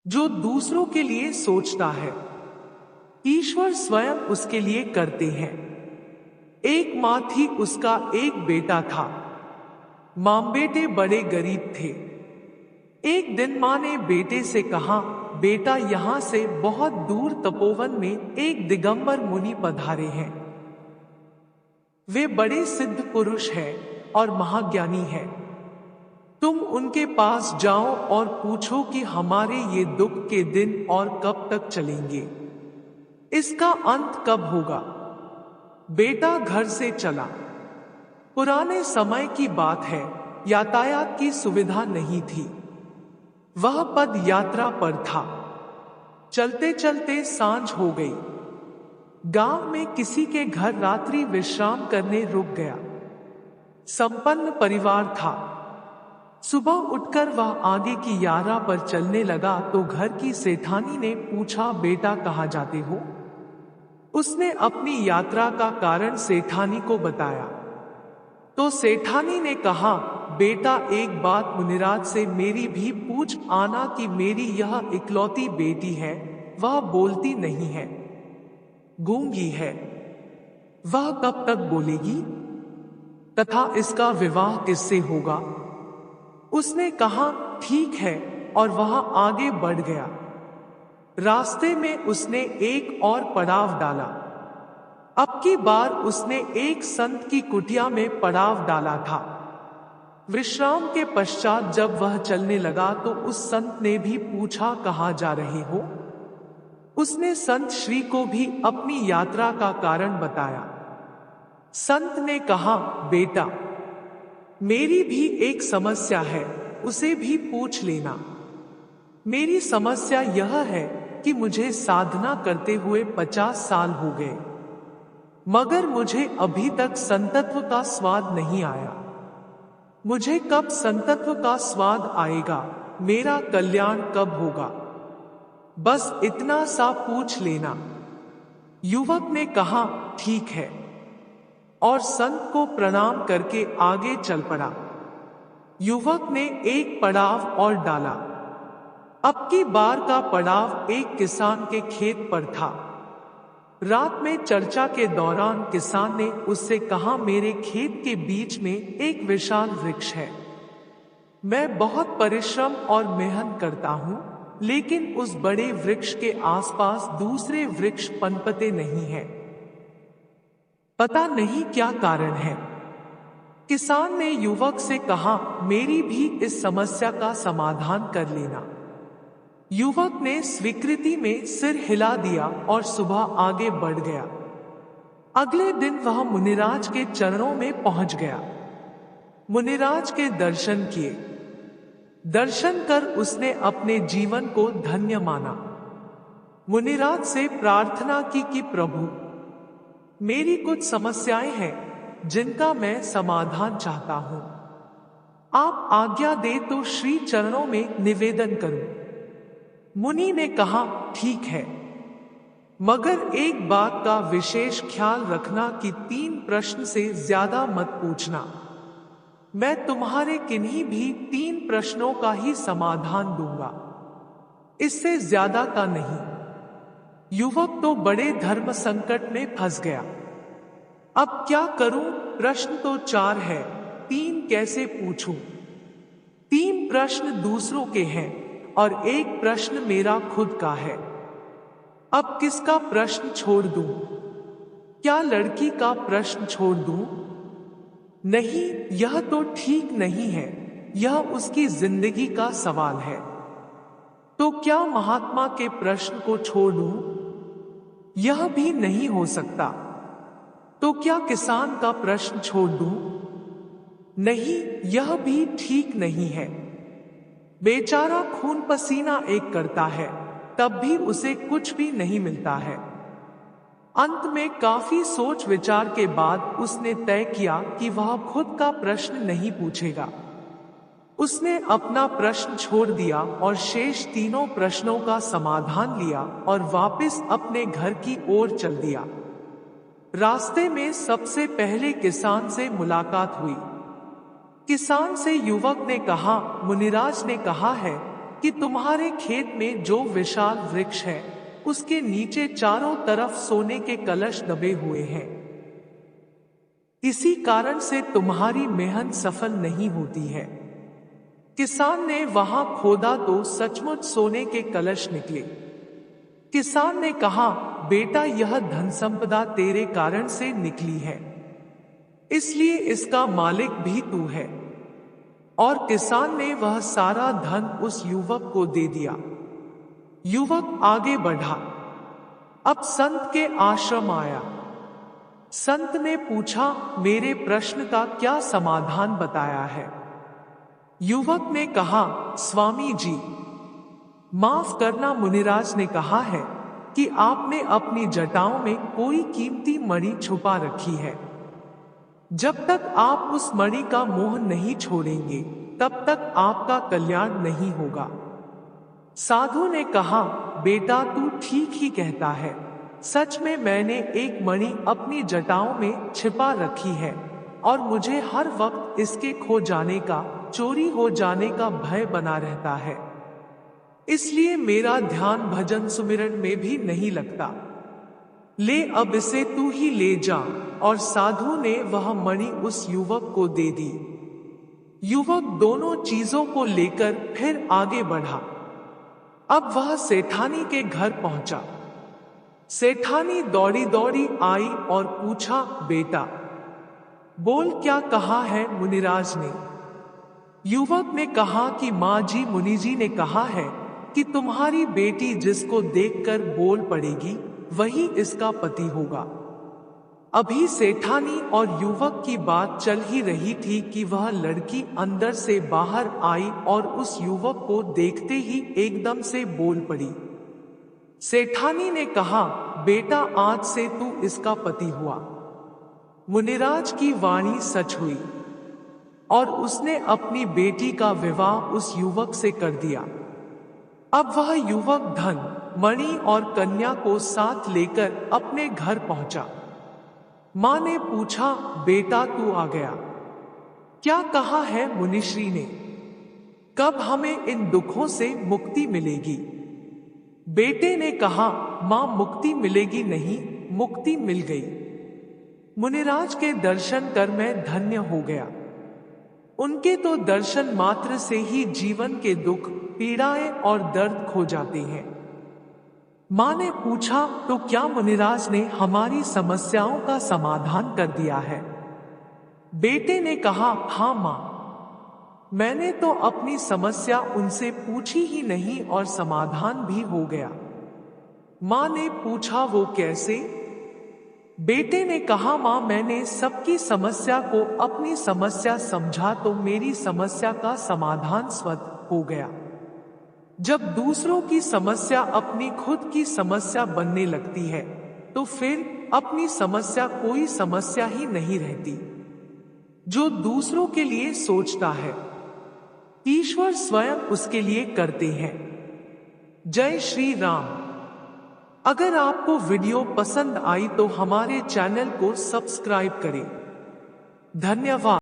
जो दूसरों के लिए सोचता है, ईश्वर स्वयं उसके लिए करते हैं। एक माँ थी, उसका एक बेटा था। माँ बेटे बड़े गरीब थे। एक दिन माँ ने बेटे से कहा, बेटा, यहाँ से बहुत दूर तपोवन में एक दिगंबर मुनि पधारे हैं। वे बड़े सिद्ध पुरुष हैं और महाज्ञानी हैं। तुम उनके पास जाओ और पूछो कि हमारे ये दुख के दिन और कब तक चलेंगे, इसका अंत कब होगा। बेटा घर से चला। पुराने समय की बात है, यातायात की सुविधा नहीं थी। वह पद यात्रा पर था। चलते चलते सांझ हो गई। गांव में किसी के घर रात्रि विश्राम करने रुक गया। संपन्न परिवार था। सुबह उठकर वह आगे की यात्रा पर चलने लगा तो घर की सेठानी ने पूछा, बेटा कहाँ जाते हो? उसने अपनी यात्रा का कारण सेठानी को बताया। तो सेठानी ने कहा, बेटा, एक बात मुनिराज से मेरी भी पूछ आना कि मेरी यह इकलौती बेटी है, वह बोलती नहीं है, गूंगी है। वह कब तक बोलेगी तथा इसका विवाह किससे होगा? उसने कहा, ठीक है, और वह आगे बढ़ गया। रास्ते में उसने एक और पड़ाव डाला। अब की बार उसने एक संत की कुटिया में पड़ाव डाला था। विश्राम के पश्चात जब वह चलने लगा तो उस संत ने भी पूछा, कहाँ जा रहे हो? उसने संत श्री को भी अपनी यात्रा का कारण बताया। संत ने कहा, बेटा, मेरी भी एक समस्या है, उसे भी पूछ लेना। मेरी समस्या यह है कि मुझे साधना करते हुए 50 साल हो गए, मगर मुझे अभी तक संतत्व का स्वाद नहीं आया। मुझे कब संतत्व का स्वाद आएगा? मेरा कल्याण कब होगा? बस इतना सा पूछ लेना। युवक ने कहा, ठीक है, और संत को प्रणाम करके आगे चल पड़ा। युवक ने एक पड़ाव और डाला। अब की बार का पड़ाव एक किसान के खेत पर था। रात में चर्चा के दौरान किसान ने उससे कहा, मेरे खेत के बीच में एक विशाल वृक्ष है। मैं बहुत परिश्रम और मेहनत करता हूं, लेकिन उस बड़े वृक्ष के आसपास दूसरे वृक्ष पनपते नहीं हैं। पता नहीं क्या कारण है। किसान ने युवक से कहा, मेरी भी इस समस्या का समाधान कर लेना। युवक ने स्वीकृति में सिर हिला दिया और सुबह आगे बढ़ गया। अगले दिन वह मुनिराज के चरणों में पहुंच गया। मुनिराज के दर्शन किए। दर्शन कर उसने अपने जीवन को धन्य माना। मुनिराज से प्रार्थना की कि प्रभु, मेरी कुछ समस्याएं हैं जिनका मैं समाधान चाहता हूं। आप आज्ञा दे तो श्री चरणों में निवेदन करूं। मुनि ने कहा, ठीक है, मगर एक बात का विशेष ख्याल रखना कि 3 प्रश्न से ज्यादा मत पूछना। मैं तुम्हारे किन्हीं भी 3 प्रश्नों का ही समाधान दूंगा, इससे ज्यादा का नहीं। युवक तो बड़े धर्म संकट में फंस गया। अब क्या करूं? प्रश्न तो 4 है, 3 कैसे पूछूं? 3 प्रश्न दूसरों के हैं और एक प्रश्न मेरा खुद का है। अब किसका प्रश्न छोड़ दूं? क्या लड़की का प्रश्न छोड़ दूं? नहीं, यह तो ठीक नहीं है। यह उसकी जिंदगी का सवाल है। तो क्या महात्मा के प्रश्न को छोड़ दूं? यह भी नहीं हो सकता। तो क्या किसान का प्रश्न छोड़ दूं? नहीं, यह भी ठीक नहीं है। बेचारा खून पसीना एक करता है, तब भी उसे कुछ भी नहीं मिलता है। अंत में काफी सोच विचार के बाद उसने तय किया कि वह खुद का प्रश्न नहीं पूछेगा। उसने अपना प्रश्न छोड़ दिया और शेष तीनों प्रश्नों का समाधान लिया और वापस अपने घर की ओर चल दिया। रास्ते में सबसे पहले किसान से मुलाकात हुई। किसान से युवक ने कहा, मुनिराज ने कहा है कि तुम्हारे खेत में जो विशाल वृक्ष है उसके नीचे चारों तरफ सोने के कलश दबे हुए हैं। इसी कारण से तुम्हारी मेहनत सफल नहीं होती है। किसान ने वहां खोदा तो सचमुच सोने के कलश निकले। किसान ने कहा, बेटा यह धन संपदा तेरे कारण से निकली है, इसलिए इसका मालिक भी तू है। और किसान ने वह सारा धन उस युवक को दे दिया। युवक आगे बढ़ा, अब संत के आश्रम आया। संत ने पूछा, मेरे प्रश्न का क्या समाधान बताया है? युवक ने कहा, स्वामी जी माफ करना, मुनिराज ने कहा है कि आपने अपनी जटाओं में कोई कीमती मणि छुपा रखी है। जब तक आप उस मणि का मोह नहीं छोड़ेंगे तब तक आपका कल्याण नहीं होगा। साधु ने कहा, बेटा तू ठीक ही कहता है। सच में मैंने एक मणि अपनी जटाओं में छिपा रखी है और मुझे हर वक्त इसके खो जाने का, चोरी हो जाने का भय बना रहता है। इसलिए मेरा ध्यान भजन सुमिरन में भी नहीं लगता। ले अब इसे तू ही ले जा। और साधु ने वह मणि उस युवक को दे दी। युवक दोनों चीजों को लेकर फिर आगे बढ़ा। अब वह सेठानी के घर पहुंचा। सेठानी दौड़ी दौड़ी आई और पूछा, बेटा बोल क्या कहा है मुनिराज ने? युवक ने कहा कि माँ जी, मुनि जी ने कहा है कि तुम्हारी बेटी जिसको देखकर बोल पड़ेगी वही इसका पति होगा। अभी सेठानी और युवक की बात चल ही रही थी कि वह लड़की अंदर से बाहर आई और उस युवक को देखते ही एकदम से बोल पड़ी। सेठानी ने कहा, बेटा आज से तू इसका पति हुआ। मुनिराज की वाणी सच हुई और उसने अपनी बेटी का विवाह उस युवक से कर दिया। अब वह युवक धन, मणि और कन्या को साथ लेकर अपने घर पहुंचा। मां ने पूछा, बेटा तू आ गया, क्या कहा है मुनिश्री ने? कब हमें इन दुखों से मुक्ति मिलेगी? बेटे ने कहा, मां मुक्ति मिलेगी नहीं, मुक्ति मिल गई। मुनिराज के दर्शन कर मैं धन्य हो गया। उनके तो दर्शन मात्र से ही जीवन के दुख, पीड़ाएं और दर्द खो जाते हैं। मां ने पूछा, तो क्या मुनिराज ने हमारी समस्याओं का समाधान कर दिया है? बेटे ने कहा, हाँ मां, मैंने तो अपनी समस्या उनसे पूछी ही नहीं और समाधान भी हो गया। मां ने पूछा, वो कैसे? बेटे ने कहा, मां मैंने सबकी समस्या को अपनी समस्या समझा तो मेरी समस्या का समाधान स्वतः हो गया। जब दूसरों की समस्या अपनी खुद की समस्या बनने लगती है तो फिर अपनी समस्या कोई समस्या ही नहीं रहती। जो दूसरों के लिए सोचता है ईश्वर स्वयं उसके लिए करते हैं। जय श्री राम। अगर आपको वीडियो पसंद आई तो हमारे चैनल को सब्सक्राइब करें। धन्यवाद।